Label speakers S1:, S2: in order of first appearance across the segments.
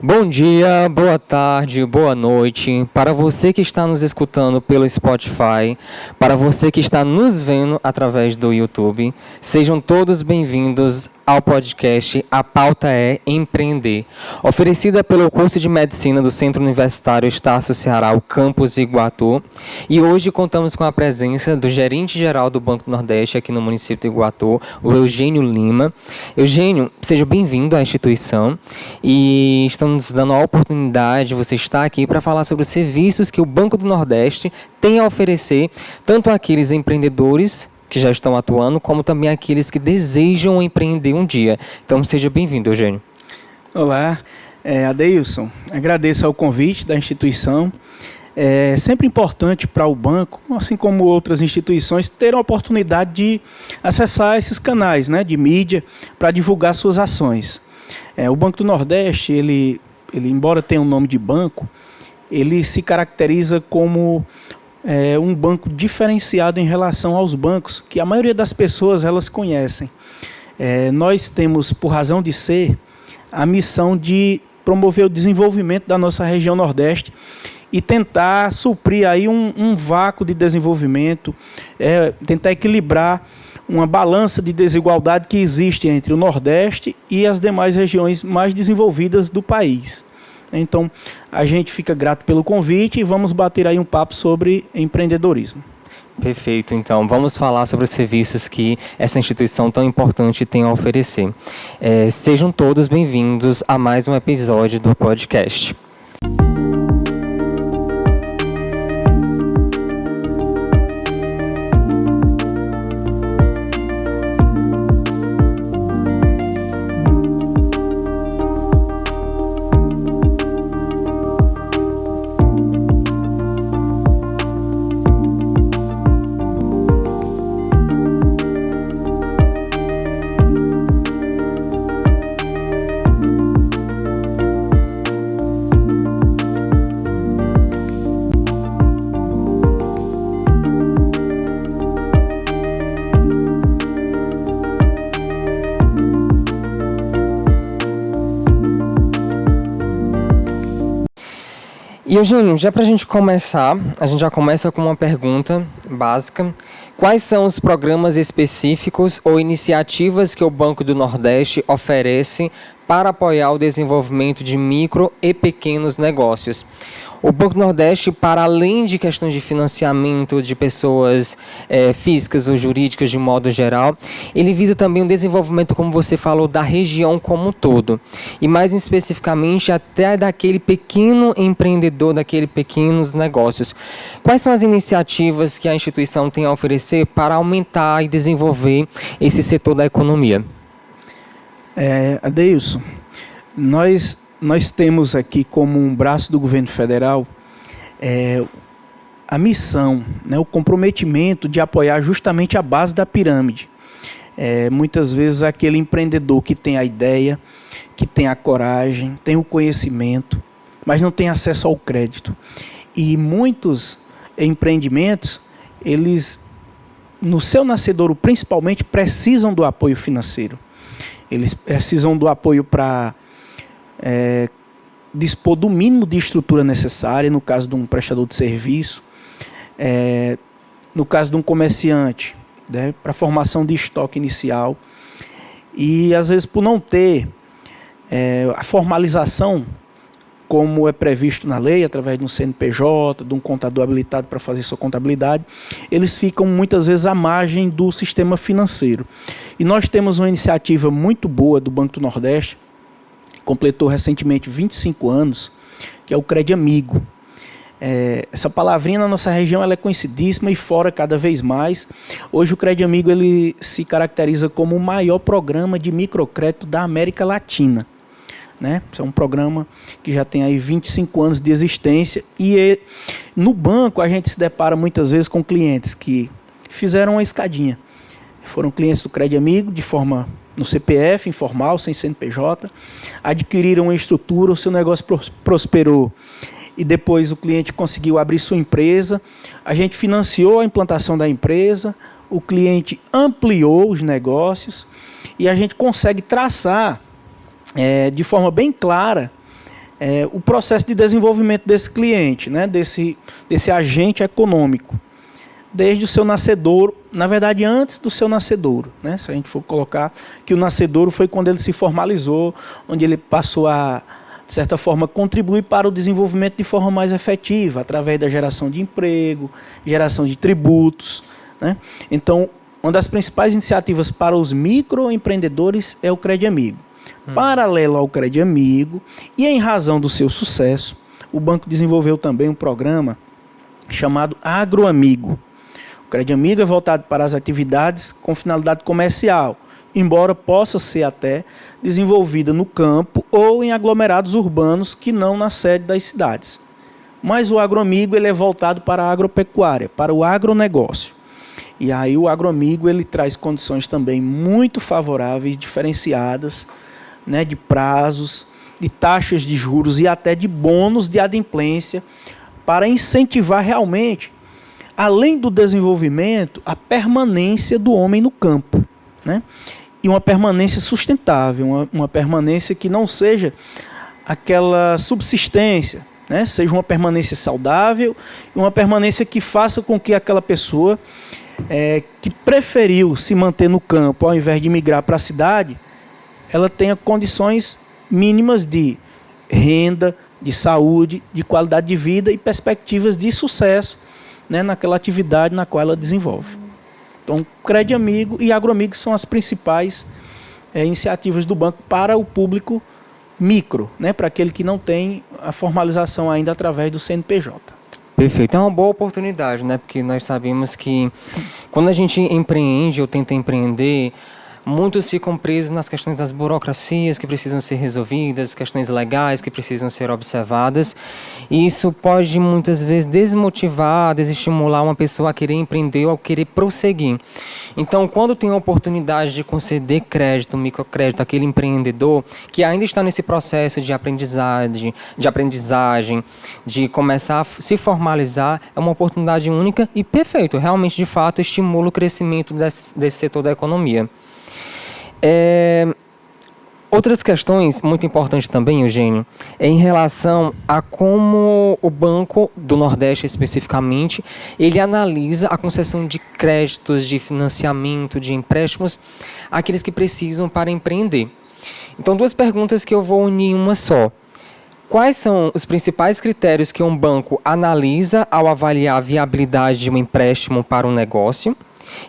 S1: Bom dia, boa tarde, boa noite. Para você que está nos escutando pelo Spotify, para você que está nos vendo através do YouTube, sejam todos bem-vindos ao podcast A Pauta é Empreender, oferecida pelo curso de Medicina do Centro Universitário Estácio Ceará, o Campus Iguatu. E hoje contamos com a presença do gerente-geral do Banco do Nordeste aqui no município de Iguatu, o Eugênio Lima. Eugênio, seja bem-vindo à instituição e estamos dando a oportunidade de você estar aqui para falar sobre os serviços que o Banco do Nordeste tem a oferecer, tanto àqueles empreendedores que já estão atuando, como também aqueles que desejam empreender um dia. Então, seja bem-vindo, Eugênio.
S2: Olá, Adeilson. Agradeço ao convite da instituição. É sempre importante para o banco, assim como outras instituições, ter a oportunidade de acessar esses canais, né, de mídia para divulgar suas ações. O Banco do Nordeste, ele, embora tenha um nome de banco, ele se caracteriza como um banco diferenciado em relação aos bancos que a maioria das pessoas elas conhecem. Nós temos, por razão de ser, a missão de promover o desenvolvimento da nossa região Nordeste e tentar suprir aí um vácuo de desenvolvimento, tentar equilibrar uma balança de desigualdade que existe entre o Nordeste e as demais regiões mais desenvolvidas do país. Então, a gente fica grato pelo convite e vamos bater aí um papo sobre empreendedorismo.
S1: Perfeito, então vamos falar sobre os serviços que essa instituição tão importante tem a oferecer. Sejam todos bem-vindos a mais um episódio do podcast. E, Eugênio, já para a gente começar, a gente já começa com uma pergunta básica. Quais são os programas específicos ou iniciativas que o Banco do Nordeste oferece para apoiar o desenvolvimento de micro e pequenos negócios? O Banco do Nordeste, para além de questões de financiamento de pessoas físicas ou jurídicas de modo geral, ele visa também o desenvolvimento, como você falou, da região como um todo. E mais especificamente até daquele pequeno empreendedor, daqueles pequenos negócios. Quais são as iniciativas que a instituição tem a oferecer para aumentar e desenvolver esse setor da economia?
S2: Adeilson, nós temos aqui como um braço do governo federal a missão, né, o comprometimento de apoiar justamente a base da pirâmide. Muitas vezes aquele empreendedor que tem a ideia, que tem a coragem, tem o conhecimento, mas não tem acesso ao crédito. E muitos empreendimentos, eles, no seu nascedouro principalmente, precisam do apoio financeiro. Eles precisam do apoio para dispor do mínimo de estrutura necessária, no caso de um prestador de serviço, no caso de um comerciante, né, para formação de estoque inicial. E, às vezes, por não ter a formalização, como é previsto na lei, através de um CNPJ, de um contador habilitado para fazer sua contabilidade, eles ficam muitas vezes à margem do sistema financeiro. E nós temos uma iniciativa muito boa do Banco do Nordeste, completou recentemente 25 anos, que é o Crédito Amigo. Essa palavrinha na nossa região ela é conhecidíssima e fora cada vez mais. Hoje o Crédito Amigo ele se caracteriza como o maior programa de microcrédito da América Latina. Né? Isso é um programa que já tem aí 25 anos de existência e no banco a gente se depara muitas vezes com clientes que fizeram uma escadinha. Foram clientes do Crédito Amigo de forma no CPF, informal, sem CNPJ, adquiriram uma estrutura, o seu negócio prosperou e depois o cliente conseguiu abrir sua empresa, a gente financiou a implantação da empresa, o cliente ampliou os negócios e a gente consegue traçar de forma bem clara o processo de desenvolvimento desse cliente, né, desse agente econômico, desde o seu nascedouro, na verdade antes do seu nascedouro, né, se a gente for colocar que o nascedouro foi quando ele se formalizou, onde ele passou a, de certa forma, contribuir para o desenvolvimento de forma mais efetiva, através da geração de emprego, geração de tributos, né? Então, uma das principais iniciativas para os microempreendedores é o Crédito Amigo. Paralelo ao Crédito Amigo, e em razão do seu sucesso, o banco desenvolveu também um programa chamado Agroamigo. O Crédito Amigo é voltado para as atividades com finalidade comercial, embora possa ser até desenvolvida no campo ou em aglomerados urbanos que não na sede das cidades. Mas o Agroamigo ele é voltado para a agropecuária, para o agronegócio. E aí o Agroamigo ele traz condições também muito favoráveis, diferenciadas, né, de prazos, de taxas de juros e até de bônus de adimplência para incentivar realmente, além do desenvolvimento, a permanência do homem no campo, né? E uma permanência sustentável, uma permanência que não seja aquela subsistência, né? Seja uma permanência saudável e uma permanência que faça com que aquela pessoa que preferiu se manter no campo ao invés de migrar para a cidade, ela tenha condições mínimas de renda, de saúde, de qualidade de vida e perspectivas de sucesso, né, naquela atividade na qual ela desenvolve. Então, Crédito Amigo e Agroamigo são as principais iniciativas do banco para o público micro, né, para aquele que não tem a formalização ainda através do CNPJ.
S1: Perfeito, é uma boa oportunidade, né? Porque nós sabemos que quando a gente empreende ou tenta empreender, muitos ficam presos nas questões das burocracias que precisam ser resolvidas, questões legais que precisam ser observadas. E isso pode muitas vezes desmotivar, desestimular uma pessoa a querer empreender ou a querer prosseguir. Então, quando tem a oportunidade de conceder crédito, microcrédito àquele empreendedor que ainda está nesse processo de aprendizagem, de começar a se formalizar, é uma oportunidade única e perfeito. Realmente, de fato, estimula o crescimento desse setor da economia. Outras questões muito importantes também, Eugênio, é em relação a como o Banco do Nordeste, especificamente, ele analisa a concessão de créditos, de financiamento, de empréstimos àqueles que precisam para empreender. Então, duas perguntas que eu vou unir em uma só. Quais são os principais critérios que um banco analisa ao avaliar a viabilidade de um empréstimo para um negócio?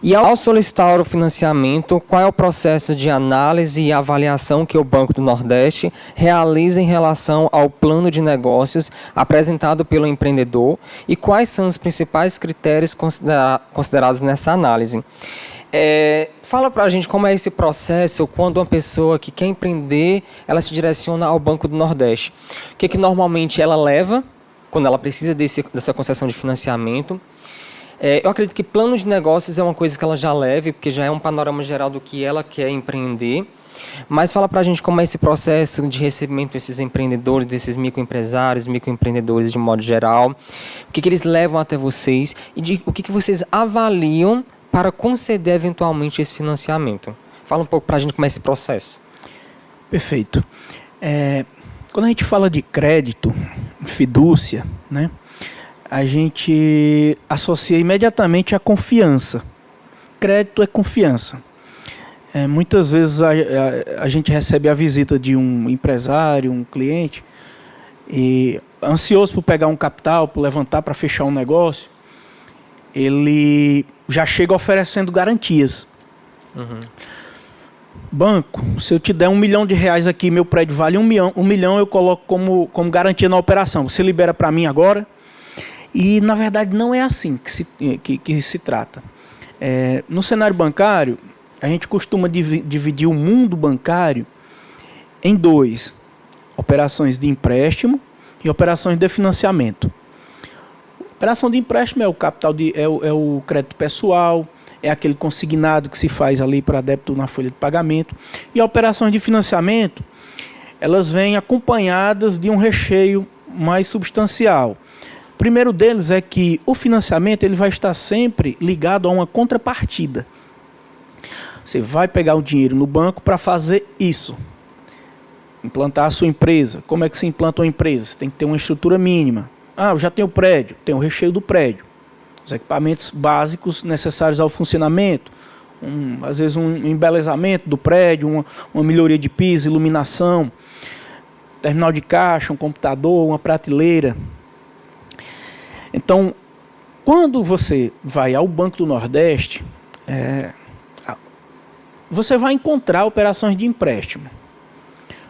S1: E ao solicitar o financiamento, qual é o processo de análise e avaliação que o Banco do Nordeste realiza em relação ao plano de negócios apresentado pelo empreendedor e quais são os principais critérios considerados nessa análise? Fala para a gente como é esse processo quando uma pessoa que quer empreender, ela se direciona ao Banco do Nordeste. O que normalmente ela leva quando ela precisa dessa concessão de financiamento? Eu acredito que plano de negócios é uma coisa que ela já leve, porque já é um panorama geral do que ela quer empreender. Mas fala pra gente como é esse processo de recebimento desses empreendedores, desses microempresários, microempreendedores de modo geral. O que eles levam até vocês e o que vocês avaliam para conceder eventualmente esse financiamento. Fala um pouco pra gente como é esse processo.
S2: Perfeito. Quando a gente fala de crédito, fidúcia, né? A gente associa imediatamente a confiança. Crédito é confiança. Muitas vezes a gente recebe a visita de um empresário, um cliente, e ansioso por pegar um capital, por levantar para fechar um negócio, ele já chega oferecendo garantias. Uhum. Banco, se eu te der R$1 milhão aqui, meu prédio vale um milhão, eu coloco como garantia na operação. Você libera para mim agora? E, na verdade, não é assim que se trata. No cenário bancário, a gente costuma dividir o mundo bancário em dois. Operações de empréstimo e operações de financiamento. Operação de empréstimo é o capital, é o crédito pessoal, é aquele consignado que se faz ali para débito na folha de pagamento. E operações de financiamento, elas vêm acompanhadas de um recheio mais substancial. O primeiro deles é que o financiamento ele vai estar sempre ligado a uma contrapartida. Você vai pegar o dinheiro no banco para fazer isso. implantar a sua empresa. Como é que se implanta uma empresa? Você tem que ter uma estrutura mínima. Eu já tenho o prédio, tem o recheio do prédio, os equipamentos básicos necessários ao funcionamento, às vezes um embelezamento do prédio, uma melhoria de piso, iluminação, terminal de caixa, um computador, uma prateleira. Então, quando você vai ao Banco do Nordeste, você vai encontrar operações de empréstimo.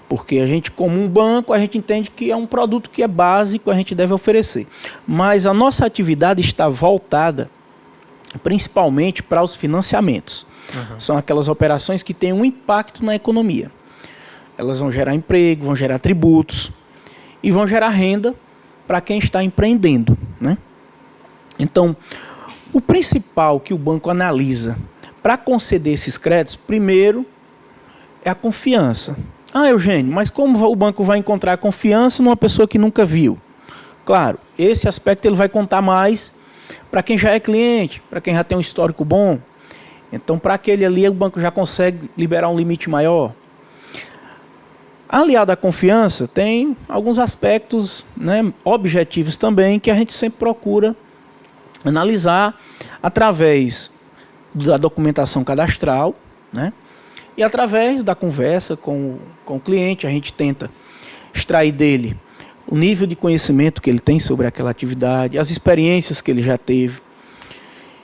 S2: Porque a gente, como um banco, a gente entende que é um produto que é básico, a gente deve oferecer. Mas a nossa atividade está voltada principalmente para os financiamentos. São aquelas operações que têm um impacto na economia. Elas vão gerar emprego, vão gerar tributos e vão gerar renda para quem está empreendendo, né? Então, o principal que o banco analisa para conceder esses créditos, primeiro, é a confiança. Eugênio, mas como o banco vai encontrar confiança numa pessoa que nunca viu? Claro, esse aspecto ele vai contar mais para quem já é cliente, para quem já tem um histórico bom. Então, para aquele ali, o banco já consegue liberar um limite maior. Aliado à confiança, tem alguns aspectos, né, objetivos também, que a gente sempre procura analisar através da documentação cadastral, né? E através da conversa com o cliente, a gente tenta extrair dele o nível de conhecimento que ele tem sobre aquela atividade, as experiências que ele já teve.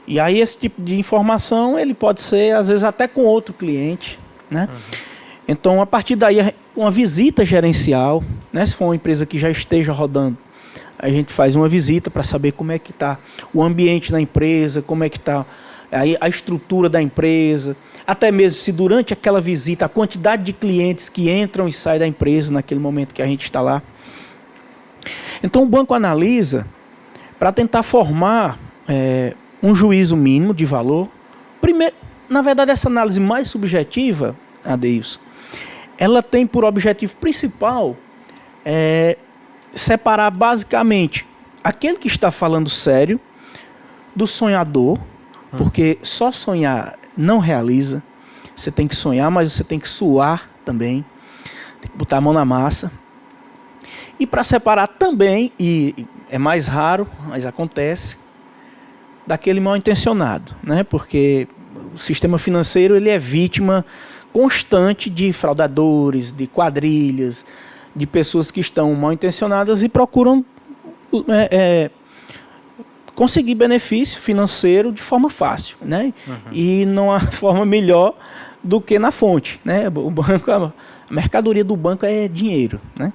S2: E aí esse tipo de informação ele pode ser, às vezes, até com outro cliente, né? Então, a partir daí, uma visita gerencial, né? Se for uma empresa que já esteja rodando, a gente faz uma visita para saber como é que está o ambiente da empresa, como é que está a estrutura da empresa, até mesmo se durante aquela visita a quantidade de clientes que entram e saem da empresa naquele momento que a gente está lá. Então o banco analisa para tentar formar um juízo mínimo de valor. Primeiro, na verdade, essa análise mais subjetiva, Adeilson, ela tem por objetivo principal separar basicamente aquele que está falando sério do sonhador, porque só sonhar não realiza. Você tem que sonhar, mas você tem que suar também, tem que botar a mão na massa. E para separar também, e é mais raro, mas acontece, daquele mal intencionado, né? Porque o sistema financeiro ele é vítima constante de fraudadores, de quadrilhas, de pessoas que estão mal intencionadas e procuram conseguir benefício financeiro de forma fácil, né? E não há forma melhor do que na fonte, né? O banco, a mercadoria do banco é dinheiro, né?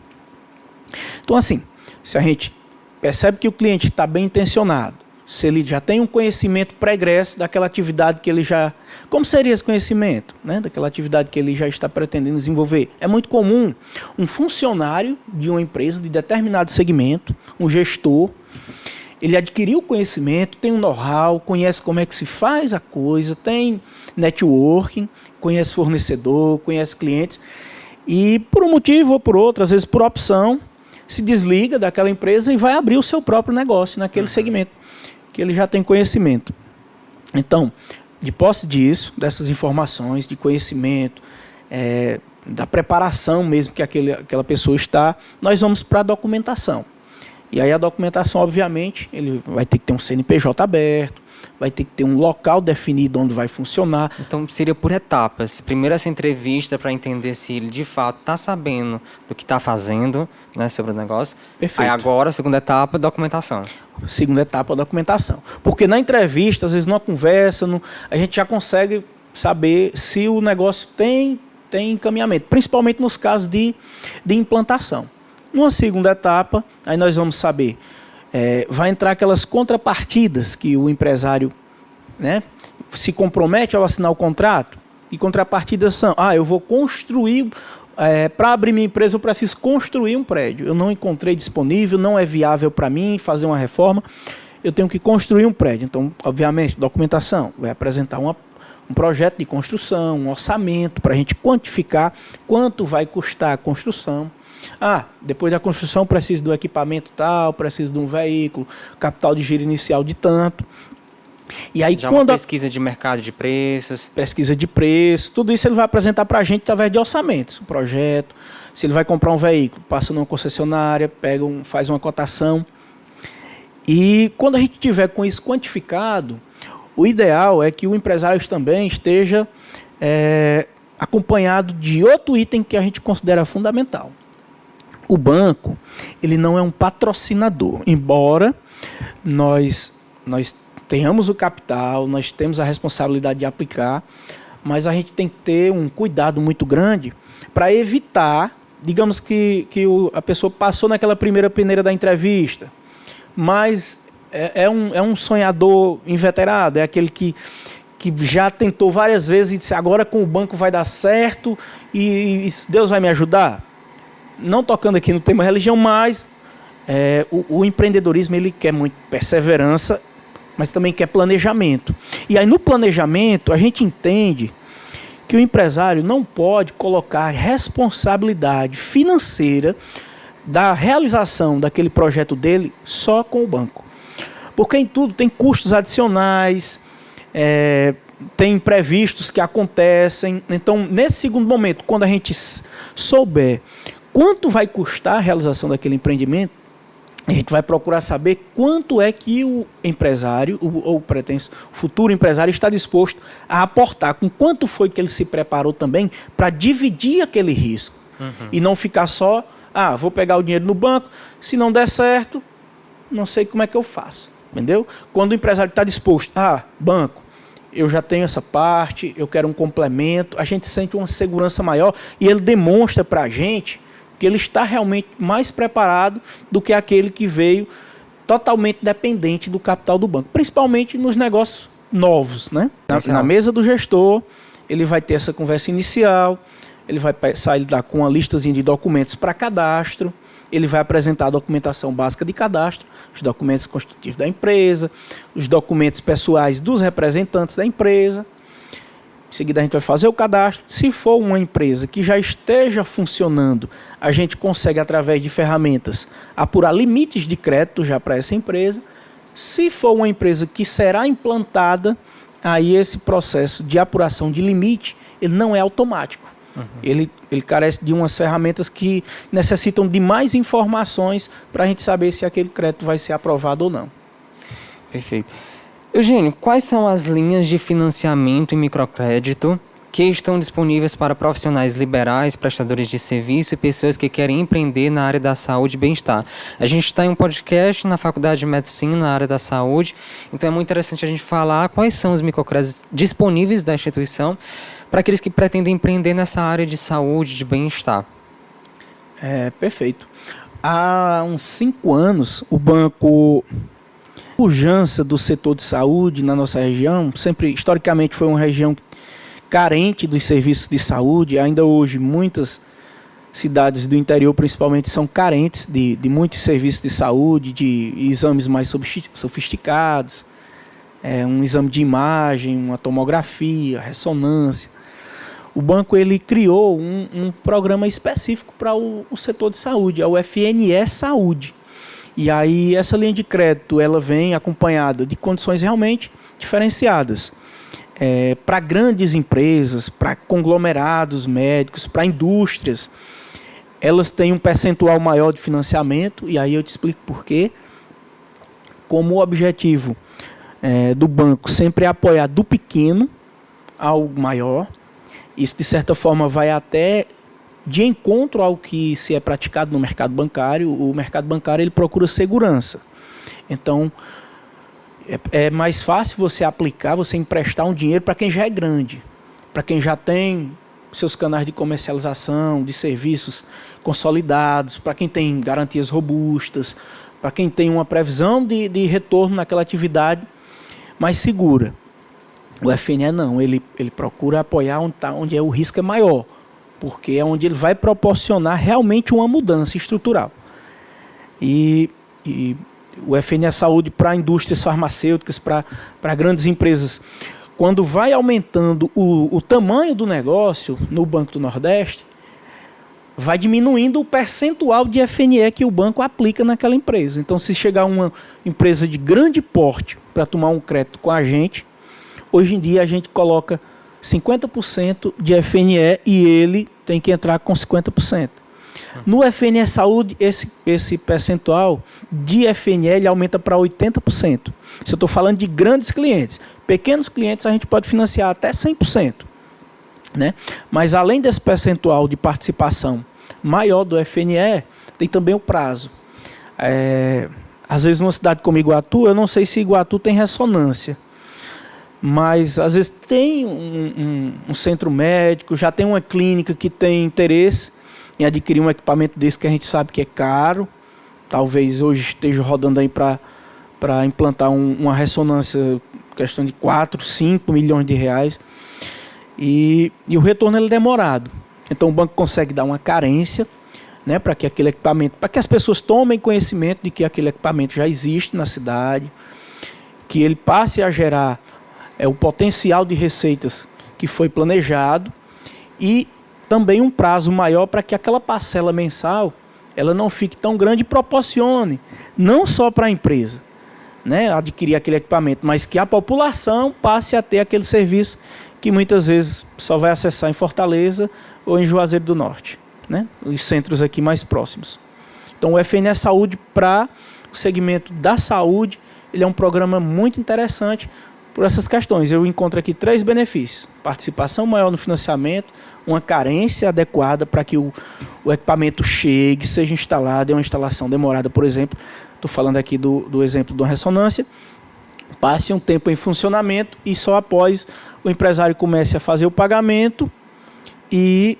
S2: Então, assim, se a gente percebe que o cliente está bem intencionado, se ele já tem um conhecimento pregresso daquela atividade que ele já... Como seria esse conhecimento, né? Daquela atividade que ele já está pretendendo desenvolver? É muito comum um funcionário de uma empresa de determinado segmento, um gestor, ele adquiriu o conhecimento, tem um know-how, conhece como é que se faz a coisa, tem networking, conhece fornecedor, conhece clientes, e por um motivo ou por outro, às vezes por opção, se desliga daquela empresa e vai abrir o seu próprio negócio naquele segmento, que ele já tem conhecimento. Então, de posse disso, dessas informações, de conhecimento, da preparação mesmo que aquela pessoa está, nós vamos para a documentação. E aí a documentação, obviamente, ele vai ter que ter um CNPJ aberto, vai ter que ter um local definido onde vai funcionar.
S1: Então seria por etapas. Primeiro essa entrevista para entender se ele de fato está sabendo do que está fazendo, né, sobre o negócio.
S2: Perfeito.
S1: Aí agora, a segunda etapa, documentação.
S2: Segunda etapa, a documentação. Porque na entrevista, às vezes numa conversa, a gente já consegue saber se o negócio tem encaminhamento, principalmente nos casos de implantação. Numa segunda etapa, aí nós vamos saber, vai entrar aquelas contrapartidas que o empresário, né, se compromete ao assinar o contrato, e contrapartidas são, eu vou construir, para abrir minha empresa eu preciso construir um prédio, eu não encontrei disponível, não é viável para mim fazer uma reforma, eu tenho que construir um prédio. Então, obviamente, documentação, vai apresentar um projeto de construção, um orçamento para a gente quantificar quanto vai custar a construção. Depois da construção preciso do equipamento tal, preciso de um veículo, capital de giro inicial de tanto. E aí,
S1: Já uma pesquisa de mercado de preços.
S2: Pesquisa de preço, tudo isso ele vai apresentar para a gente através de orçamentos, o projeto. Se ele vai comprar um veículo, passa numa concessionária, faz uma cotação. E quando a gente tiver com isso quantificado, o ideal é que o empresário também esteja acompanhado de outro item que a gente considera fundamental. O banco, ele não é um patrocinador, embora nós tenhamos o capital, nós temos a responsabilidade de aplicar, mas a gente tem que ter um cuidado muito grande para evitar, digamos que a pessoa passou naquela primeira peneira da entrevista, mas é um sonhador inveterado, é aquele que já tentou várias vezes e disse, agora com o banco vai dar certo e Deus vai me ajudar. Não tocando aqui no tema religião, mas o empreendedorismo ele quer muito perseverança, mas também quer planejamento. E aí no planejamento a gente entende que o empresário não pode colocar responsabilidade financeira da realização daquele projeto dele só com o banco. Porque em tudo tem custos adicionais, tem imprevistos que acontecem. Então, nesse segundo momento, quando a gente souber quanto vai custar a realização daquele empreendimento, a gente vai procurar saber quanto é que o empresário, ou o futuro empresário, está disposto a aportar, com quanto foi que ele se preparou também para dividir aquele risco. E não ficar só, vou pegar o dinheiro no banco, se não der certo, não sei como é que eu faço. Entendeu? Quando o empresário está disposto, banco, eu já tenho essa parte, eu quero um complemento, a gente sente uma segurança maior e ele demonstra para a gente que ele está realmente mais preparado do que aquele que veio totalmente dependente do capital do banco, principalmente nos negócios novos, né? Na mesa do gestor, ele vai ter essa conversa inicial, ele vai sair com uma listazinha de documentos para cadastro, ele vai apresentar a documentação básica de cadastro, os documentos constitutivos da empresa, os documentos pessoais dos representantes da empresa. Em seguida a gente vai fazer o cadastro. Se for uma empresa que já esteja funcionando, a gente consegue, através de ferramentas, apurar limites de crédito já para essa empresa. Se for uma empresa que será implantada, aí esse processo de apuração de limite, ele não é automático. Ele carece de umas ferramentas que necessitam de mais informações para a gente saber se aquele crédito vai ser aprovado ou não.
S1: Perfeito. Eugênio, quais são as linhas de financiamento e microcrédito que estão disponíveis para profissionais liberais, prestadores de serviço e pessoas que querem empreender na área da saúde e bem-estar? A gente está em um podcast na Faculdade de Medicina, na área da saúde, então é muito interessante a gente falar quais são os microcréditos disponíveis da instituição para aqueles que pretendem empreender nessa área de saúde, de bem-estar.
S2: Perfeito. Há uns 5 anos, o banco pujança do setor de saúde na nossa região, sempre historicamente foi uma região carente dos serviços de saúde. Ainda hoje muitas cidades do interior principalmente são carentes de muitos serviços de saúde, de exames mais sofisticados, um exame de imagem, uma tomografia, ressonância. O banco ele criou um programa específico para o setor de saúde, a UFNE Saúde. E aí essa linha de crédito ela vem acompanhada de condições realmente diferenciadas. Para grandes empresas, para conglomerados médicos, para indústrias, elas têm um percentual maior de financiamento, e aí eu te explico por quê. Como o objetivo do banco sempre é apoiar do pequeno ao maior, isso de certa forma vai até de encontro ao que se é praticado no mercado bancário. O mercado bancário ele procura segurança. Então, é mais fácil você aplicar, você emprestar um dinheiro para quem já é grande, para quem já tem seus canais de comercialização, de serviços consolidados, para quem tem garantias robustas, para quem tem uma previsão de retorno naquela atividade mais segura. O FNE não, ele procura apoiar onde o risco é maior, porque é onde ele vai proporcionar realmente uma mudança estrutural. E o FNE Saúde para indústrias farmacêuticas, para grandes empresas, quando vai aumentando o tamanho do negócio no Banco do Nordeste, vai diminuindo o percentual de FNE que o banco aplica naquela empresa. Então, se chegar uma empresa de grande porte para tomar um crédito com a gente, hoje em dia a gente coloca 50% de FNE e ele tem que entrar com 50%. No FNE Saúde, esse percentual de FNE ele aumenta para 80%. Se eu estou falando de grandes clientes, pequenos clientes a gente pode financiar até 100%. Né? Mas além desse percentual de participação maior do FNE, tem também o prazo. Às vezes numa cidade como Iguatu, eu não sei se Iguatu tem ressonância, mas às vezes tem um centro médico, já tem uma clínica que tem interesse em adquirir um equipamento desse que a gente sabe que é caro, talvez hoje esteja rodando aí para implantar uma ressonância, questão de 4, 5 milhões de reais, e o retorno é demorado. Então o banco consegue dar uma carência, né, para que aquele equipamento, para que as pessoas tomem conhecimento de que aquele equipamento já existe na cidade, que ele passe a gerar o potencial de receitas que foi planejado e também um prazo maior para que aquela parcela mensal ela não fique tão grande e proporcione, não só para a empresa, né, adquirir aquele equipamento, mas que a população passe a ter aquele serviço que muitas vezes só vai acessar em Fortaleza ou em Juazeiro do Norte, né? Os centros aqui mais próximos. Então o FNE Saúde para o segmento da saúde, ele é um programa muito interessante por essas questões. Eu encontro aqui 3 benefícios: participação maior no financiamento, uma carência adequada para que o equipamento chegue, seja instalado, é uma instalação demorada, por exemplo, estou falando aqui do exemplo de uma ressonância, passe um tempo em funcionamento e só após o empresário comece a fazer o pagamento e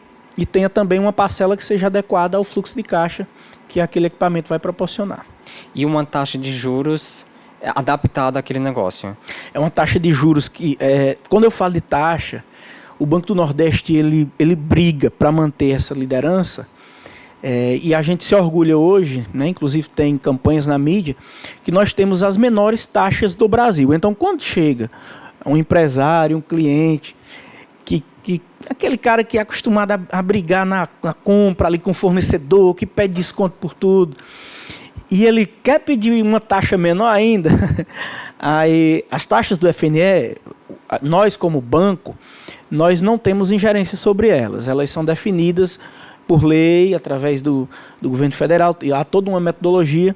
S2: tenha também uma parcela que seja adequada ao fluxo de caixa que aquele equipamento vai proporcionar.
S1: E uma taxa de juros adaptada àquele negócio?
S2: É uma taxa de juros que, quando eu falo de taxa, o Banco do Nordeste ele briga para manter essa liderança, e a gente se orgulha hoje, né, inclusive tem campanhas na mídia, que nós temos as menores taxas do Brasil. Então, quando chega um empresário, um cliente, aquele cara que é acostumado a brigar na compra ali com o fornecedor, que pede desconto por tudo, e ele quer pedir uma taxa menor ainda, aí as taxas do FNE, nós como banco, nós não temos ingerência sobre elas. Elas são definidas por lei, através do governo federal, e há toda uma metodologia,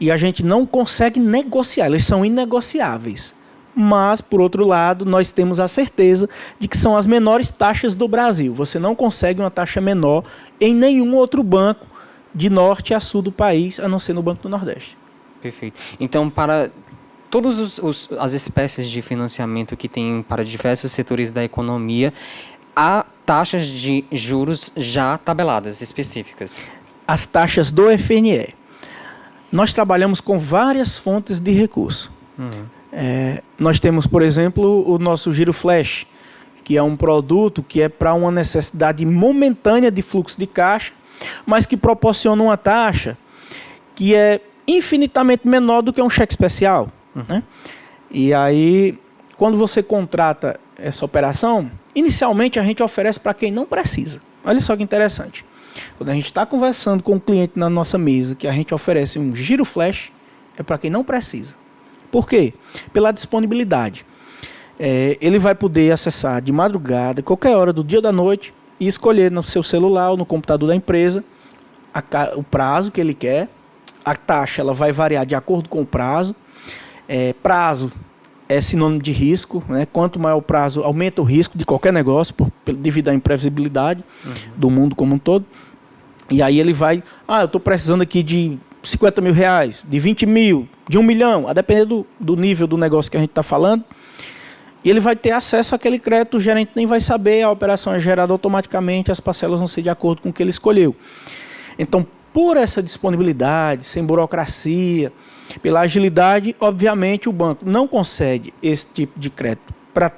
S2: e a gente não consegue negociar, elas são inegociáveis. Mas, por outro lado, nós temos a certeza de que são as menores taxas do Brasil. Você não consegue uma taxa menor em nenhum outro banco de norte a sul do país, a não ser no Banco do Nordeste.
S1: Perfeito. Então, para todas as espécies de financiamento que tem para diversos setores da economia, há taxas de juros já tabeladas, específicas?
S2: As taxas do FNE. Nós trabalhamos com várias fontes de recurso. Nós temos, por exemplo, o nosso Giro Flash, que é um produto que é para uma necessidade momentânea de fluxo de caixa, mas que proporciona uma taxa que é infinitamente menor do que um cheque especial. Né? E aí, quando você contrata essa operação, inicialmente a gente oferece para quem não precisa. Olha só que interessante. Quando a gente está conversando com o cliente na nossa mesa, que a gente oferece um Giro Flash, é para quem não precisa. Por quê? Pela disponibilidade. Ele vai poder acessar de madrugada, qualquer hora do dia ou da noite, e escolher no seu celular ou no computador da empresa o prazo que ele quer. A taxa ela vai variar de acordo com o prazo. Prazo é sinônimo de risco, né? Quanto maior o prazo, aumenta o risco de qualquer negócio, devido à imprevisibilidade do mundo como um todo. E aí ele vai, eu estou precisando aqui de 50 mil reais, de 20 mil, de 1 milhão, a depender do nível do negócio que a gente está falando. E ele vai ter acesso àquele crédito, o gerente nem vai saber, a operação é gerada automaticamente, as parcelas vão ser de acordo com o que ele escolheu. Então, por essa disponibilidade, sem burocracia, pela agilidade, obviamente o banco não concede esse tipo de crédito para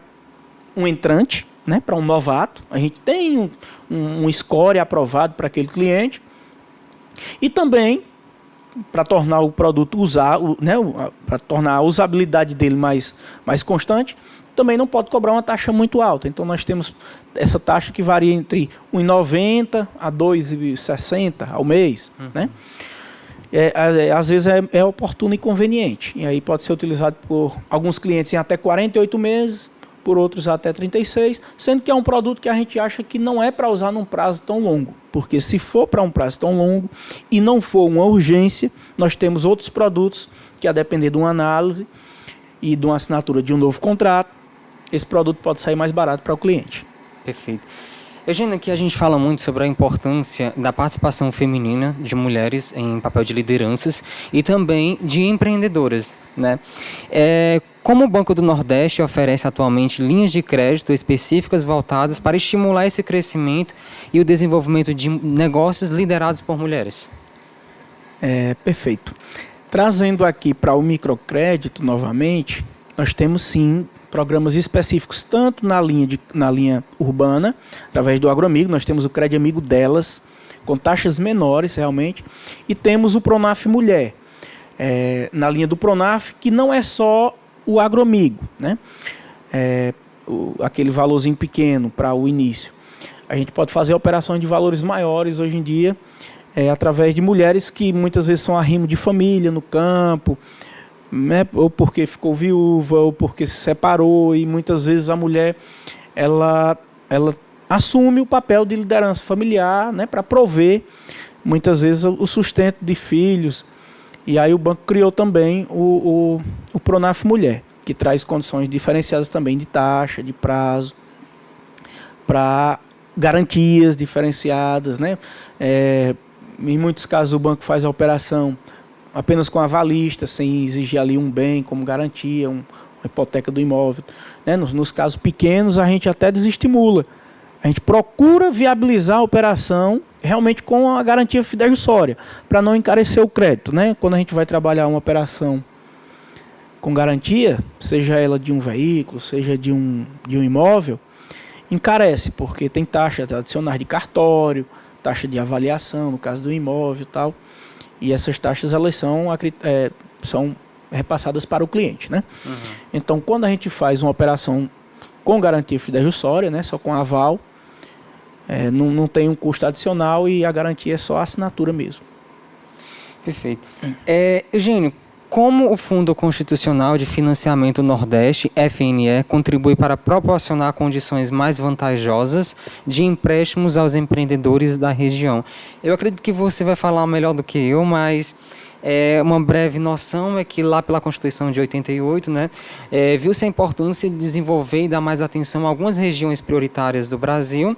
S2: um entrante, né, para um novato. A gente tem um score aprovado para aquele cliente. E também para tornar o produto para tornar a usabilidade dele mais constante, também não pode cobrar uma taxa muito alta. Então nós temos essa taxa que varia entre R$ 1,90 a R$ 2,60 ao mês, né? Às vezes é oportuno e conveniente. E aí pode ser utilizado por alguns clientes em até 48 meses, por outros até 36, sendo que é um produto que a gente acha que não é para usar num prazo tão longo. Porque se for para um prazo tão longo e não for uma urgência, nós temos outros produtos que, a depender de uma análise e de uma assinatura de um novo contrato, esse produto pode sair mais barato para o cliente.
S1: Perfeito. Eugênio, aqui a gente fala muito sobre a importância da participação feminina de mulheres em papel de lideranças e também de empreendedoras, né? Como o Banco do Nordeste oferece atualmente linhas de crédito específicas voltadas para estimular esse crescimento e o desenvolvimento de negócios liderados por mulheres?
S2: Perfeito. Trazendo aqui para o microcrédito novamente, nós temos sim programas específicos, tanto na linha urbana, através do Agroamigo, nós temos o Crédito Amigo Delas, com taxas menores realmente, e temos o Pronaf Mulher, na linha do Pronaf, que não é só o Agroamigo, né? Aquele valorzinho pequeno para o início. A gente pode fazer operações de valores maiores hoje em dia, através de mulheres que muitas vezes são arrimo de família no campo, né, ou porque ficou viúva, ou porque se separou, e muitas vezes a mulher ela assume o papel de liderança familiar, né, para prover muitas vezes o sustento de filhos. E aí o banco criou também o Pronaf Mulher, que traz condições diferenciadas também de taxa, de prazo, para garantias diferenciadas, né? Em muitos casos o banco faz a operação apenas com avalista, sem exigir ali um bem como garantia, uma hipoteca do imóvel, né? Nos casos pequenos a gente até desestimula. A gente procura viabilizar a operação realmente com a garantia fidejussória, para não encarecer o crédito, né? Quando a gente vai trabalhar uma operação com garantia, seja ela de um veículo, seja de um imóvel, encarece, porque tem taxa adicionais de cartório, taxa de avaliação, no caso do imóvel e tal. E essas taxas elas são repassadas para o cliente, né? Uhum. Então, quando a gente faz uma operação com garantia fidejussória, né, só com aval, não tem um custo adicional e a garantia é só a assinatura mesmo.
S1: Perfeito. Eugênio, como o Fundo Constitucional de Financiamento Nordeste, FNE, contribui para proporcionar condições mais vantajosas de empréstimos aos empreendedores da região? Eu acredito que você vai falar melhor do que eu, mas uma breve noção é que lá pela Constituição de 88, né, viu-se a importância de desenvolver e dar mais atenção a algumas regiões prioritárias do Brasil,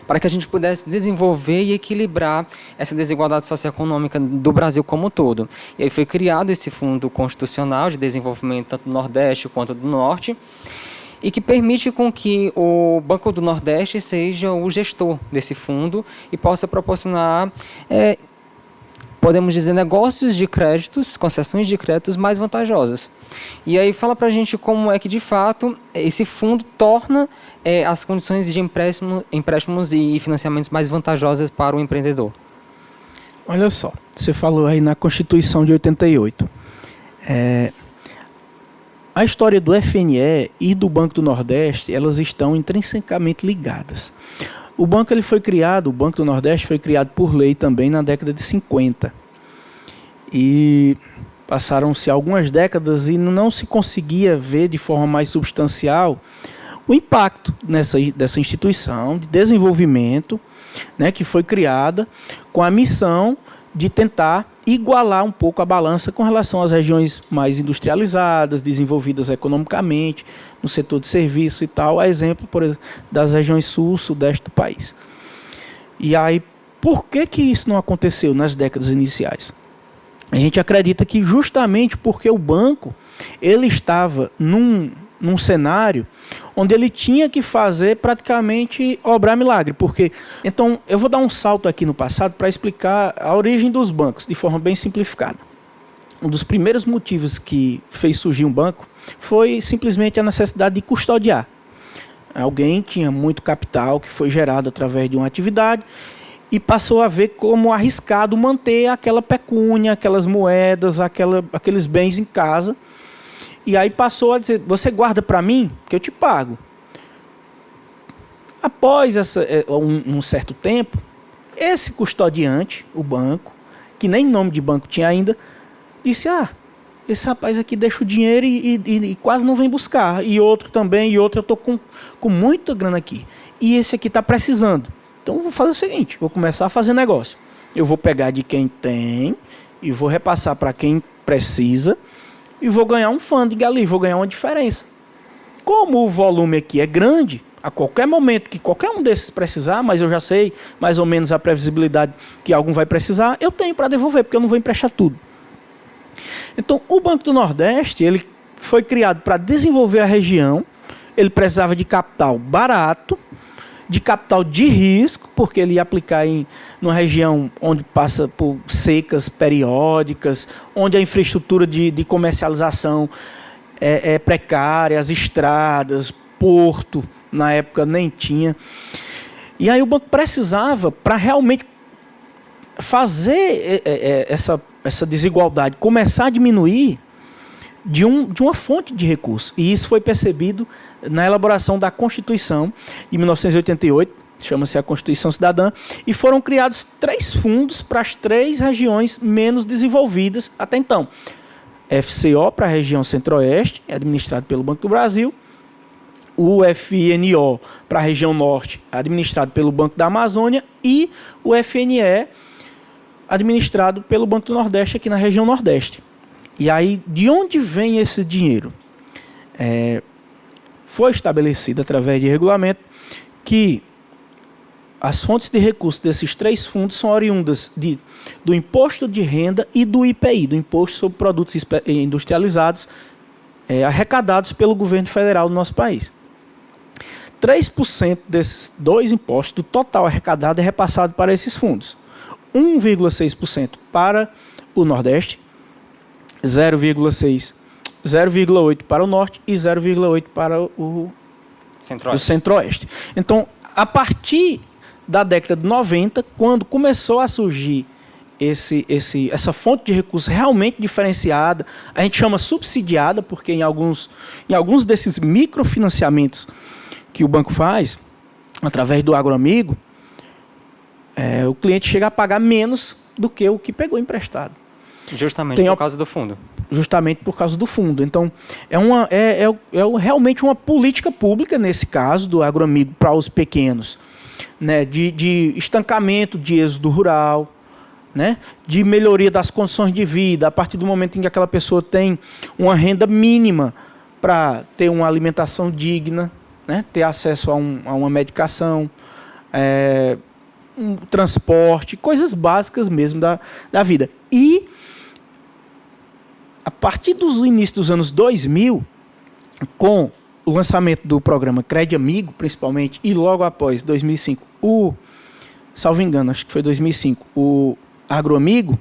S1: para que a gente pudesse desenvolver e equilibrar essa desigualdade socioeconômica do Brasil como um todo. E aí foi criado esse Fundo Constitucional de Desenvolvimento tanto do Nordeste quanto do Norte, e que permite com que o Banco do Nordeste seja o gestor desse fundo e possa proporcionar, podemos dizer, negócios de créditos, concessões de créditos mais vantajosas. E aí fala para a gente como é que, de fato, esse fundo torna as condições de empréstimos e financiamentos mais vantajosas para o empreendedor.
S2: Olha só, você falou aí na Constituição de 88. A história do FNE e do Banco do Nordeste, elas estão intrinsecamente ligadas. O Banco do Nordeste foi criado por lei também na década de 50. E passaram-se algumas décadas e não se conseguia ver de forma mais substancial o impacto dessa instituição de desenvolvimento, né, que foi criada com a missão de tentar igualar um pouco a balança com relação às regiões mais industrializadas, desenvolvidas economicamente, no setor de serviço e tal, a exemplo, por exemplo, das regiões sul, sudeste do país. E aí, por que isso não aconteceu nas décadas iniciais? A gente acredita que justamente porque o banco ele estava num cenário onde ele tinha que fazer praticamente obrar milagre. Então, eu vou dar um salto aqui no passado para explicar a origem dos bancos, de forma bem simplificada. Um dos primeiros motivos que fez surgir um banco foi simplesmente a necessidade de custodiar. Alguém tinha muito capital que foi gerado através de uma atividade e passou a ver como arriscado manter aquela pecúnia, aquelas moedas, aqueles bens em casa. E aí passou a dizer, você guarda para mim, que eu te pago. Após um certo tempo, esse custodiante, o banco, que nem nome de banco tinha ainda, disse, esse rapaz aqui deixa o dinheiro e quase não vem buscar. E outro também, e outro, eu estou com muita grana aqui. E esse aqui está precisando. Então eu vou fazer o seguinte, vou começar a fazer negócio. Eu vou pegar de quem tem e vou repassar para quem precisa e vou ganhar um funding ali, vou ganhar uma diferença. Como o volume aqui é grande, a qualquer momento que qualquer um desses precisar, mas eu já sei mais ou menos a previsibilidade que algum vai precisar, eu tenho para devolver, porque eu não vou emprestar tudo. Então, o Banco do Nordeste, ele foi criado para desenvolver a região, ele precisava de capital barato, de capital de risco, porque ele ia aplicar em uma região onde passa por secas periódicas, onde a infraestrutura de comercialização é precária, as estradas, porto, na época nem tinha. E aí o banco precisava, para realmente fazer essa desigualdade, começar a diminuir, de uma fonte de recursos. E isso foi percebido na elaboração da Constituição de 1988, chama-se a Constituição Cidadã, e foram criados 3 fundos para as 3 regiões menos desenvolvidas até então. FCO para a região centro-oeste, administrado pelo Banco do Brasil, o FNO para a região norte, administrado pelo Banco da Amazônia, e o FNE, administrado pelo Banco do Nordeste aqui na região nordeste. E aí, de onde vem esse dinheiro? Foi estabelecido através de regulamento que as fontes de recursos desses 3 fundos são oriundas do Imposto de Renda e do IPI, do Imposto sobre Produtos Industrializados, arrecadados pelo governo federal do nosso país. 3% desses 2 impostos, do total arrecadado, é repassado para esses fundos. 1,6% para o Nordeste, 0,8% para o Norte e 0,8% para o Centro-Oeste. Então, a partir da década de 90, quando começou a surgir essa fonte de recursos realmente diferenciada, a gente chama subsidiada, porque em alguns desses microfinanciamentos que o banco faz, através do Agroamigo, o cliente chega a pagar menos do que o que pegou emprestado.
S1: Justamente por causa do fundo.
S2: Justamente por causa do fundo. Então, realmente uma política pública, nesse caso, do Agroamigo para os pequenos, né, de estancamento de êxodo rural, né, de melhoria das condições de vida, a partir do momento em que aquela pessoa tem uma renda mínima para ter uma alimentação digna, né, ter acesso a uma medicação, um transporte, coisas básicas mesmo da vida. E a partir do início dos anos 2000, com o lançamento do programa Crédito Amigo, principalmente, e logo após, 2005, salvo engano, acho que foi 2005, o Agroamigo,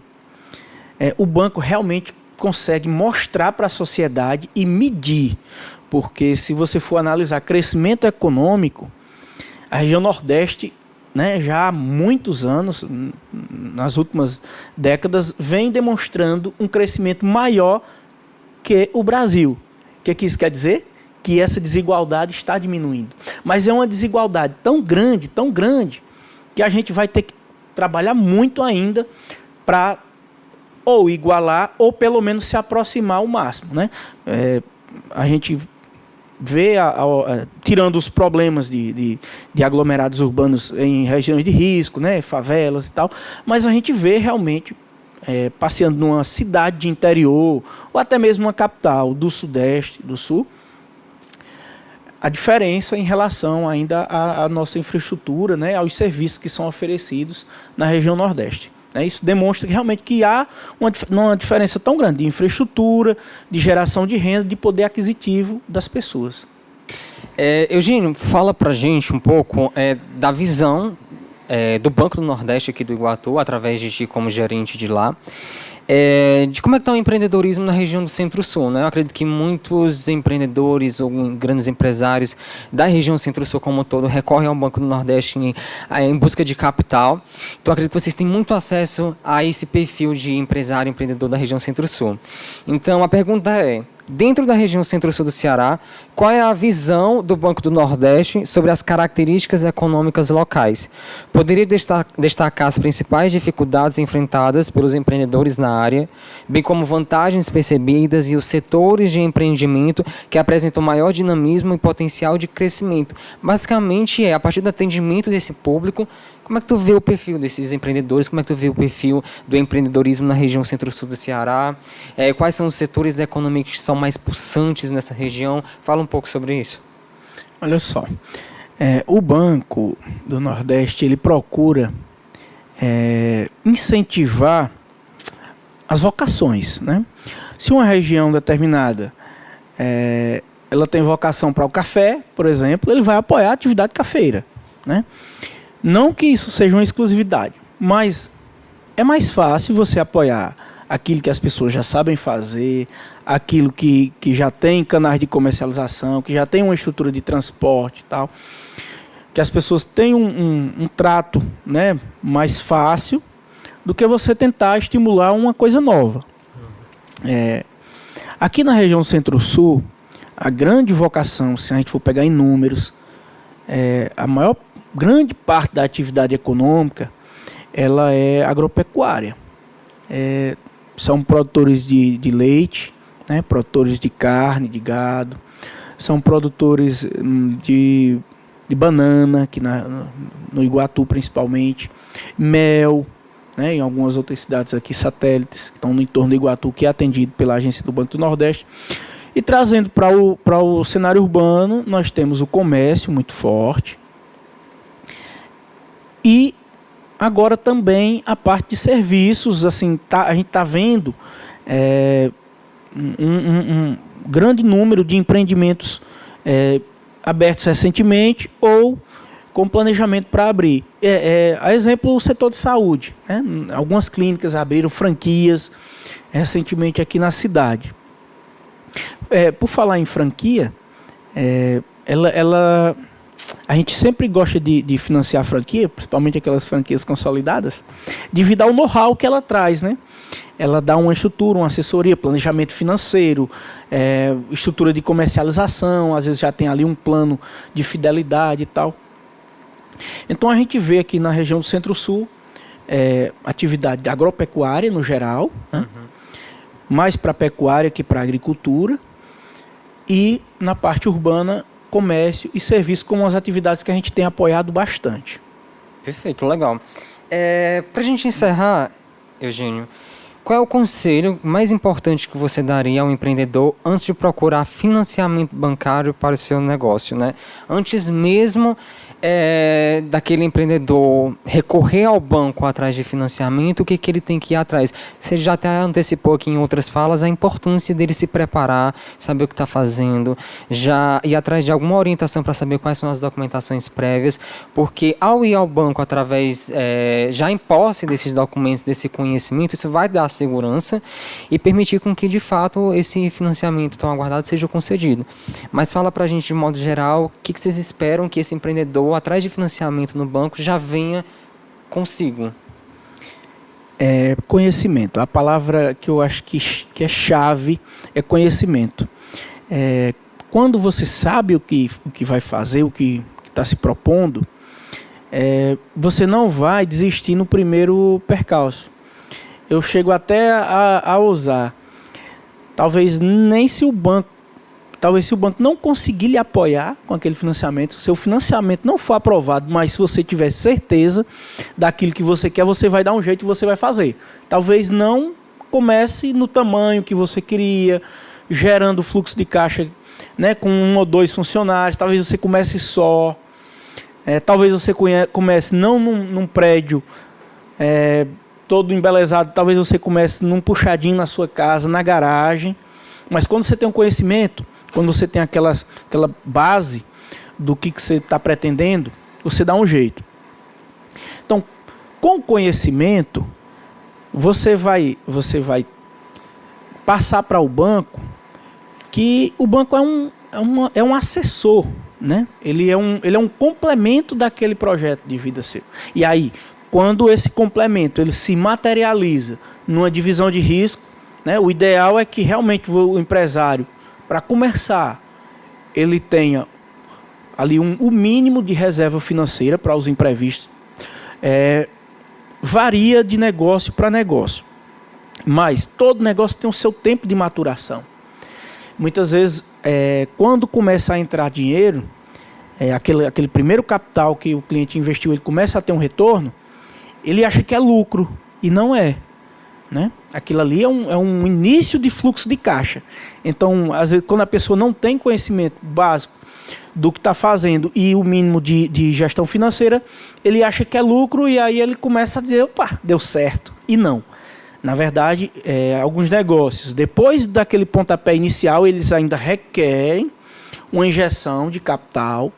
S2: o banco realmente consegue mostrar para a sociedade e medir, porque se você for analisar crescimento econômico, a região Nordeste, né, já há muitos anos, nas últimas décadas, vem demonstrando um crescimento maior que o Brasil. O que isso quer dizer? Que essa desigualdade está diminuindo. Mas é uma desigualdade tão grande, que a gente vai ter que trabalhar muito ainda para ou igualar ou pelo menos se aproximar ao máximo, né? A gente vê, tirando os problemas de aglomerados urbanos em regiões de risco, né, favelas e tal, mas a gente vê realmente, passeando numa cidade de interior, ou até mesmo uma capital do Sudeste, do Sul, a diferença em relação ainda à nossa infraestrutura, né, aos serviços que são oferecidos na região Nordeste. Isso demonstra que realmente que há uma diferença tão grande de infraestrutura, de geração de renda, de poder aquisitivo das pessoas.
S1: Eugênio, fala para a gente um pouco da visão do Banco do Nordeste aqui do Iguatu, através de ti como gerente de lá. de como é que está o empreendedorismo na região do Centro-Sul, né? Eu acredito que muitos empreendedores ou grandes empresários da região Centro-Sul como um todo recorrem ao Banco do Nordeste em busca de capital. Então, acredito que vocês têm muito acesso a esse perfil de empresário, empreendedor da região Centro-Sul. Então, a pergunta é: dentro da região Centro-Sul do Ceará, qual é a visão do Banco do Nordeste sobre as características econômicas locais? Poderia destacar as principais dificuldades enfrentadas pelos empreendedores na área, bem como vantagens percebidas e os setores de empreendimento que apresentam maior dinamismo e potencial de crescimento. Basicamente, a partir do atendimento desse público, como é que tu vê o perfil desses empreendedores? Como é que tu vê o perfil do empreendedorismo na região Centro-Sul do Ceará? Quais são os setores da economia que são mais pulsantes nessa região? Fala um pouco sobre isso.
S2: Olha só, o Banco do Nordeste, ele procura incentivar as vocações, né? Se uma região determinada ela tem vocação para o café, por exemplo, ele vai apoiar a atividade cafeira, né? Não que isso seja uma exclusividade, mas é mais fácil você apoiar aquilo que as pessoas já sabem fazer, aquilo que já tem canais de comercialização, que já tem uma estrutura de transporte e tal, que as pessoas têm um trato, né, mais fácil do que você tentar estimular uma coisa nova. Aqui na região Centro-Sul, a grande vocação, se a gente for pegar em números, a maior grande parte da atividade econômica, ela é agropecuária. São produtores de leite, né, produtores de carne, de gado, são produtores de banana, aqui no Iguatu principalmente, mel, né, em algumas outras cidades aqui satélites, que estão no entorno do Iguatu, que é atendido pela agência do Banco do Nordeste. E trazendo para o cenário urbano, nós temos o comércio muito forte, e agora também a parte de serviços, assim, a gente está vendo um grande número de empreendimentos abertos recentemente ou com planejamento para abrir. A exemplo, o setor de saúde, né? Algumas clínicas abriram franquias recentemente aqui na cidade. Por falar em franquia, a gente sempre gosta de financiar a franquia, principalmente aquelas franquias consolidadas, devido ao know-how que ela traz, né? Ela dá uma estrutura, uma assessoria, planejamento financeiro, estrutura de comercialização, às vezes já tem ali um plano de fidelidade e tal. Então a gente vê aqui na região do Centro-Sul atividade de agropecuária no geral, né? Mais para pecuária que para agricultura, e na parte urbana, comércio e serviço, como as atividades que a gente tem apoiado bastante.
S1: Perfeito, legal. Para a gente encerrar, Eugênio, qual é o conselho mais importante que você daria ao empreendedor antes de procurar financiamento bancário para o seu negócio, né? Antes mesmo daquele empreendedor recorrer ao banco atrás de financiamento, o que ele tem que ir atrás? Você já até antecipou aqui em outras falas a importância dele se preparar, saber o que está fazendo, já ir atrás de alguma orientação para saber quais são as documentações prévias, porque ao ir ao banco através, já em posse desses documentos, desse conhecimento, isso vai dar segurança e permitir com que de fato esse financiamento tão aguardado seja concedido. Mas fala para a gente de modo geral, o que vocês esperam que esse empreendedor atrás de financiamento no banco já venha consigo?
S2: Conhecimento. A palavra que eu acho que é chave é conhecimento. Quando você sabe o que vai fazer, o que está se propondo, você não vai desistir no primeiro percalço. Eu chego até a ousar. Talvez se o banco não conseguir lhe apoiar com aquele financiamento, se o seu financiamento não for aprovado, mas se você tiver certeza daquilo que você quer, você vai dar um jeito e você vai fazer. Talvez não comece no tamanho que você queria, gerando fluxo de caixa, né, com 1 ou 2 funcionários. Talvez você comece só. Talvez você comece não num prédio todo embelezado. Talvez você comece num puxadinho na sua casa, na garagem. Mas quando você tem um conhecimento, quando você tem aquela base do que você está pretendendo, você dá um jeito. Então, com conhecimento, você vai passar para o banco que o banco é um assessor, né? Ele é um complemento daquele projeto de vida seu. E aí, quando esse complemento ele se materializa numa divisão de risco, né, o ideal é que realmente o empresário, para começar, ele tenha ali o mínimo de reserva financeira para os imprevistos. Varia de negócio para negócio, mas todo negócio tem o seu tempo de maturação. Muitas vezes, quando começa a entrar dinheiro, aquele primeiro capital que o cliente investiu, ele começa a ter um retorno, ele acha que é lucro, e não é. Né? Aquilo ali é um início de fluxo de caixa. Então, às vezes, quando a pessoa não tem conhecimento básico do que está fazendo e o mínimo de gestão financeira, ele acha que é lucro e aí ele começa a dizer, opa, deu certo. E não. Na verdade, alguns negócios, depois daquele pontapé inicial, eles ainda requerem uma injeção de capital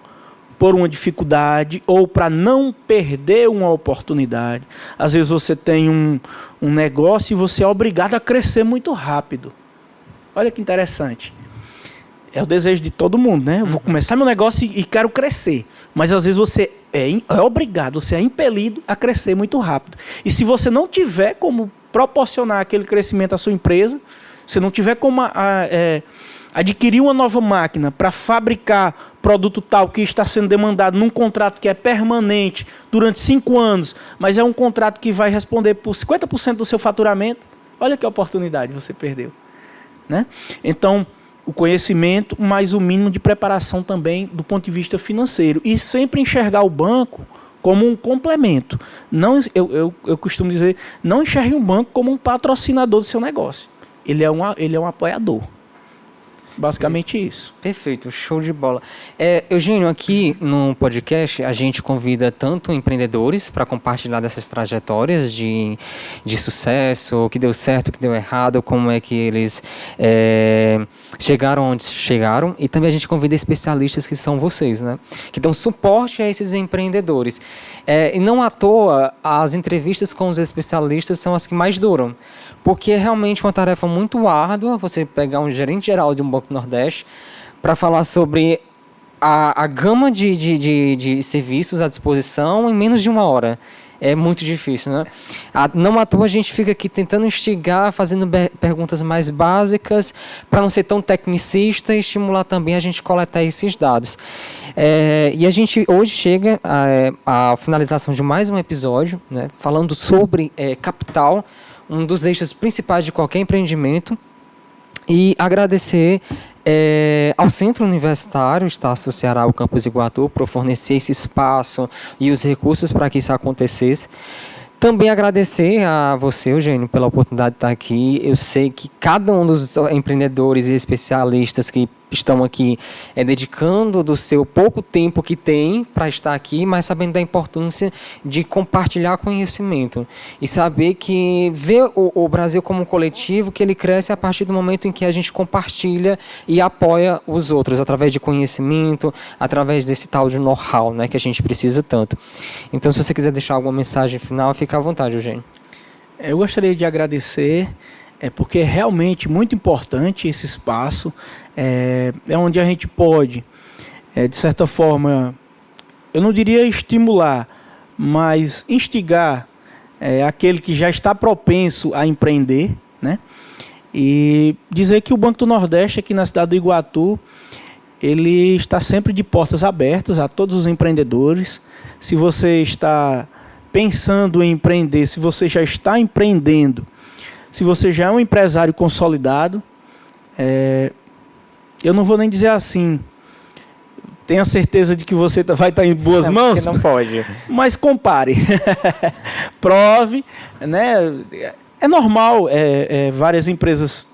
S2: por uma dificuldade ou para não perder uma oportunidade. Às vezes você tem um negócio e você é obrigado a crescer muito rápido. Olha que interessante. É o desejo de todo mundo, né? Eu vou começar meu negócio e quero crescer. Mas às vezes você é obrigado, você é impelido a crescer muito rápido. E se você não tiver como proporcionar aquele crescimento à sua empresa, se não tiver como adquirir uma nova máquina para fabricar produto tal que está sendo demandado num contrato que é permanente durante 5 anos, mas é um contrato que vai responder por 50% do seu faturamento, olha que oportunidade você perdeu. Né? Então, o conhecimento, mas o mínimo de preparação também do ponto de vista financeiro. E sempre enxergar o banco como um complemento. Não, eu costumo dizer, não enxergue um banco como um patrocinador do seu negócio. Ele é um apoiador. Basicamente isso.
S1: Perfeito, show de bola. Eugênio, aqui no podcast a gente convida tanto empreendedores para compartilhar dessas trajetórias de sucesso, o que deu certo, o que deu errado, como é que eles chegaram onde chegaram, e também a gente convida especialistas que são vocês, né? Que dão suporte a esses empreendedores. E não à toa, as entrevistas com os especialistas são as que mais duram. Porque é realmente uma tarefa muito árdua você pegar um gerente geral de um Banco Nordeste para falar sobre a gama de serviços à disposição em menos de 1 hora. É muito difícil, né? Não à toa a gente fica aqui tentando instigar, fazendo perguntas mais básicas, para não ser tão tecnicista e estimular também a gente coletar esses dados. E a gente hoje chega à finalização de mais um episódio, né, falando sobre capital, um dos eixos principais de qualquer empreendimento, e agradecer ao Centro Universitário Estácio Ceará, o Campus Iguatu, por fornecer esse espaço e os recursos para que isso acontecesse. Também agradecer a você, Eugênio, pela oportunidade de estar aqui. Eu sei que cada um dos empreendedores e especialistas que estão aqui dedicando do seu pouco tempo que tem para estar aqui, mas sabendo da importância de compartilhar conhecimento e saber que ver o Brasil como um coletivo, que ele cresce a partir do momento em que a gente compartilha e apoia os outros, através de conhecimento, através desse tal de know-how, né, que a gente precisa tanto. Então, se você quiser deixar alguma mensagem final, fica à vontade, Eugênio.
S2: Eu gostaria de agradecer, porque é realmente muito importante esse espaço, é onde a gente pode, de certa forma, eu não diria estimular, mas instigar aquele que já está propenso a empreender, né? E dizer que o Banco do Nordeste, aqui na cidade do Iguatu, ele está sempre de portas abertas a todos os empreendedores. Se você está pensando em empreender, se você já está empreendendo, se você já é um empresário consolidado, eu não vou nem dizer assim, tenha certeza de que você vai estar em boas mãos.
S1: Não pode.
S2: Mas compare. Prove, né? É normal várias empresas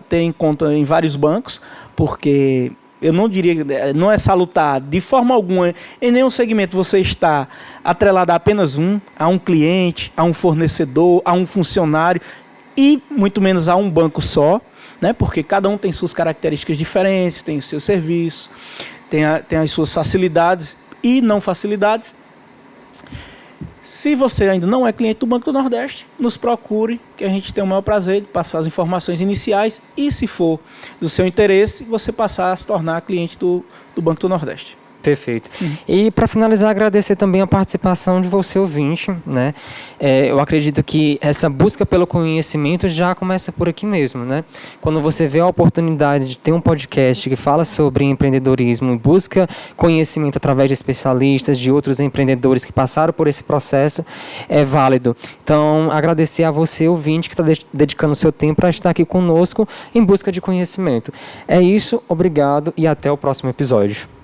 S2: terem conta em vários bancos, porque eu não diria, não é salutar de forma alguma, em nenhum segmento você está atrelado a apenas a um cliente, a um fornecedor, a um funcionário, e muito menos a um banco só, né? Porque cada um tem suas características diferentes, tem os seus serviços, tem as suas facilidades e não facilidades. Se você ainda não é cliente do Banco do Nordeste, nos procure, que a gente tem o maior prazer de passar as informações iniciais e, se for do seu interesse, você passar a se tornar cliente do Banco do Nordeste.
S1: Perfeito. E para finalizar, agradecer também a participação de você, ouvinte, né? Eu acredito que essa busca pelo conhecimento já começa por aqui mesmo, né? Quando você vê a oportunidade de ter um podcast que fala sobre empreendedorismo e busca conhecimento através de especialistas, de outros empreendedores que passaram por esse processo, é válido. Então, agradecer a você, ouvinte, que está dedicando o seu tempo para estar aqui conosco em busca de conhecimento. É isso, obrigado e até o próximo episódio.